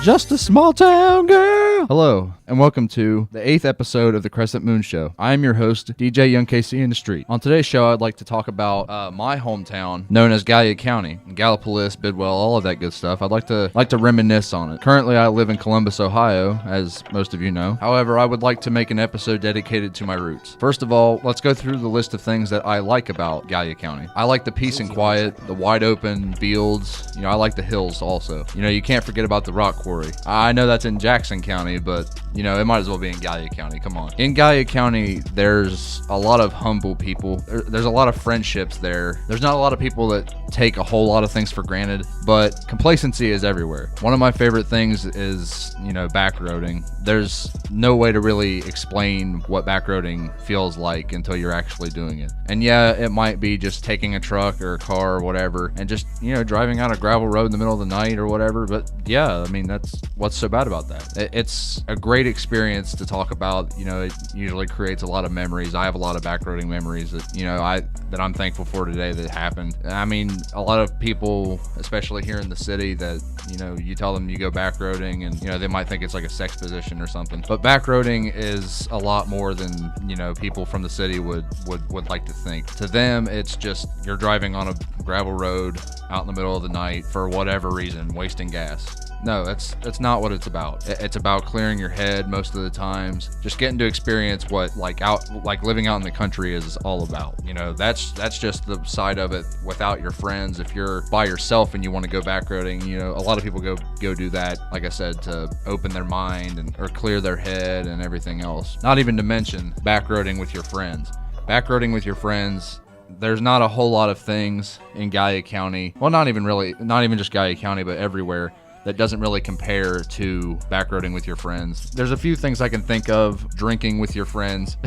Just a small town girl. Hello, and welcome to the 8th episode of the Crescent mOOn Show. I am your host, DJ YoungKC in the street. On today's show, I'd like to talk about my hometown, known as Gallia County, Gallipolis, Bidwell, all of that good stuff. I'd like to reminisce on it. Currently, I live in Columbus, Ohio, as most of you know. However, I would like to make an episode dedicated to my roots. First of all, let's go through the list of things that I like about Gallia County. I like the peace and quiet, the wide open fields. I like the hills also. You can't forget about the rock quarry. I know that's in Jackson County, but it might as well be in Gallia County. Come on. In Gallia County, there's a lot of humble people. There's a lot of friendships there. There's not a lot of people that take a whole lot of things for granted, but complacency is everywhere. One of my favorite things is, backroading. There's no way to really explain what backroading feels like until you're actually doing it. And yeah, it might be just taking a truck or a car or whatever and just, driving out a gravel road in the middle of the night or whatever. But yeah, that's what's so bad about that. It's a great experience to talk about. It usually creates a lot of memories. I have a lot of backroading memories that I'm thankful for today that happened. A lot of people, especially here in the city, that you tell them you go backroading and they might think it's like a sex position or something. But backroading is a lot more than people from the city would like to think. To them, it's just you're driving on a gravel road out in the middle of the night for whatever reason, wasting gas. No, that's not what it's about. It's about clearing your head most of the times, just getting to experience what living out in the country is all about. That's just the side of it without your friends. If you're by yourself and you want to go backroading, a lot of people go do that, like I said, to open their mind or clear their head and everything else. Not even to mention backroading with your friends. Backroading with your friends, there's not a whole lot of things in Gallia County. Well, not even just Gallia County, but everywhere, that doesn't really compare to backroading with your friends. There's a few things I can think of. Drinking with your friends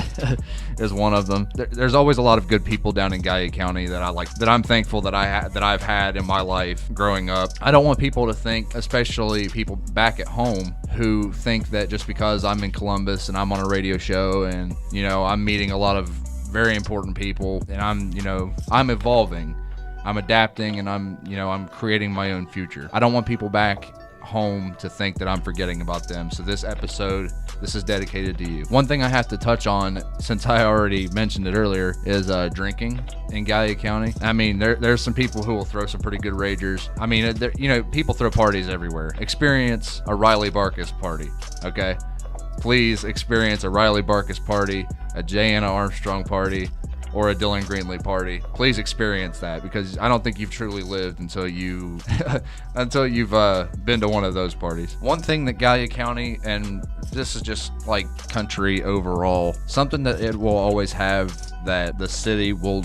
is one of them. There's always a lot of good people down in Gallia County that I like, that I'm thankful that I've had in my life growing up. I don't want people to think, especially people back at home, who think that just because I'm in Columbus and I'm on a radio show and I'm meeting a lot of very important people and I'm evolving, I'm adapting, and I'm creating my own future. I don't want people back home to think that I'm forgetting about them. So this episode, this is dedicated to you. One thing I have to touch on, since I already mentioned it earlier, is drinking in Gallia County. There's some people who will throw some pretty good ragers. People throw parties everywhere. Experience a Riley Barkus party, okay? Please experience a Riley Barkus party, a J. Anna Armstrong party, or a Dylan Greenlee party. Please experience that, because I don't think you've truly lived until you've been to one of those parties. One thing that Gallia County, and this is just like country overall, something that it will always have that the city will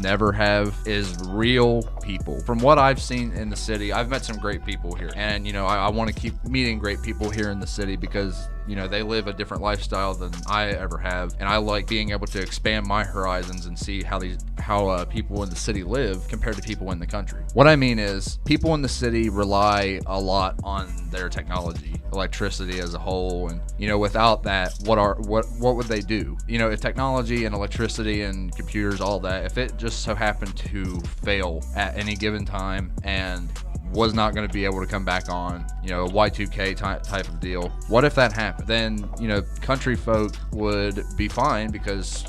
never have, is real people. From what I've seen in the city, I've met some great people here, and I want to keep meeting great people here in the city because they live a different lifestyle than I ever have, and I like being able to expand my horizons and see how people in the city live compared to people in the country. What I mean is, people in the city rely a lot on their technology, electricity as a whole, and without that, what would they do? If technology and electricity and computers, all that, if it just so happened to fail at any given time and was not going to be able to come back on, a Y2K type of deal. What if that happened? Then, country folk would be fine, because,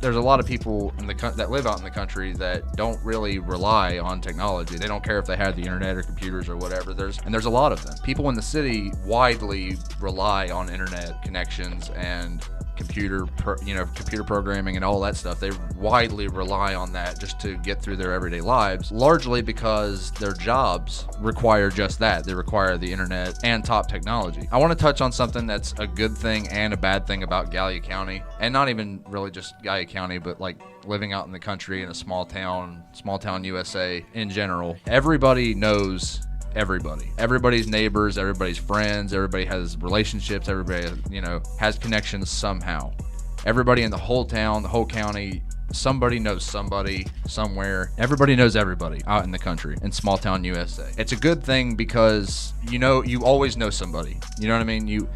there's a lot of people that live out in the country that don't really rely on technology. They don't care if they have the internet or computers or whatever. There's a lot of them. People in the city widely rely on internet connections and computer programming and all that stuff. They widely rely on that just to get through their everyday lives, largely because their jobs require just that. They require the internet and top technology. I want to touch on something that's a good thing and a bad thing about Gallia County, and not even really just Gallia County, but like living out in the country in a small town USA in general. Everybody knows everybody's neighbors, everybody's friends, everybody has relationships, everybody has connections somehow. Everybody in the whole town, the whole county, somebody knows somebody somewhere. Everybody knows everybody out in the country, in small town USA. It's a good thing because you always know somebody. You know what I mean?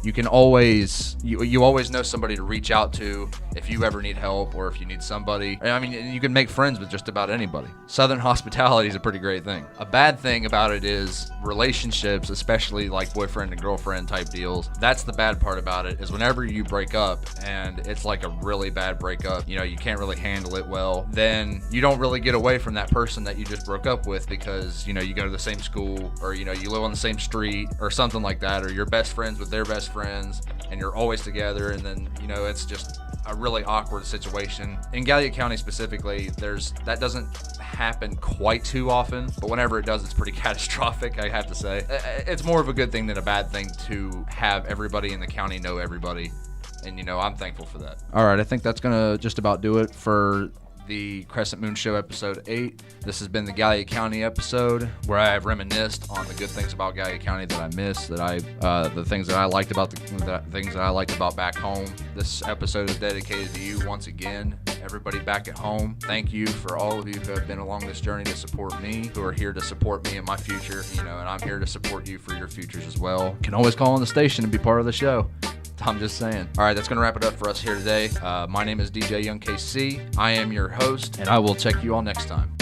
you can always you always know somebody to reach out to if you ever need help or if you need somebody. I mean, you can make friends with just about anybody. Southern hospitality is a pretty great thing. A bad thing about it is relationships, especially like boyfriend and girlfriend type deals. That's the bad part about it, is whenever you break up and it's like a really bad breakup, you can't really handle it well, then you don't really get away from that person that you just broke up with, because you go to the same school, or you live on the same street or something like that, or you're best friends with their best friends and you're always together, and then it's just a really awkward situation. In Gallia County specifically, that doesn't happen quite too often, but whenever it does, it's pretty catastrophic, I have to say. It's more of a good thing than a bad thing to have everybody in the county know everybody, and I'm thankful for that. All right, I think that's gonna just about do it for the Crescent Moon Show episode 8. This has been the Gallia County episode, where I have reminisced on the good things about Gallia County that I miss, the things that I liked about the things that I liked about back home. This episode is dedicated to you once again, everybody back at home. Thank you for all of you who have been along this journey to support me, who are here to support me in my future, and I'm here to support you for your futures as well. You can always call on the station and be part of the show. I'm just saying. All right, that's going to wrap it up for us here today. My name is DJ YoungKC. I am your host, and I will check you all next time.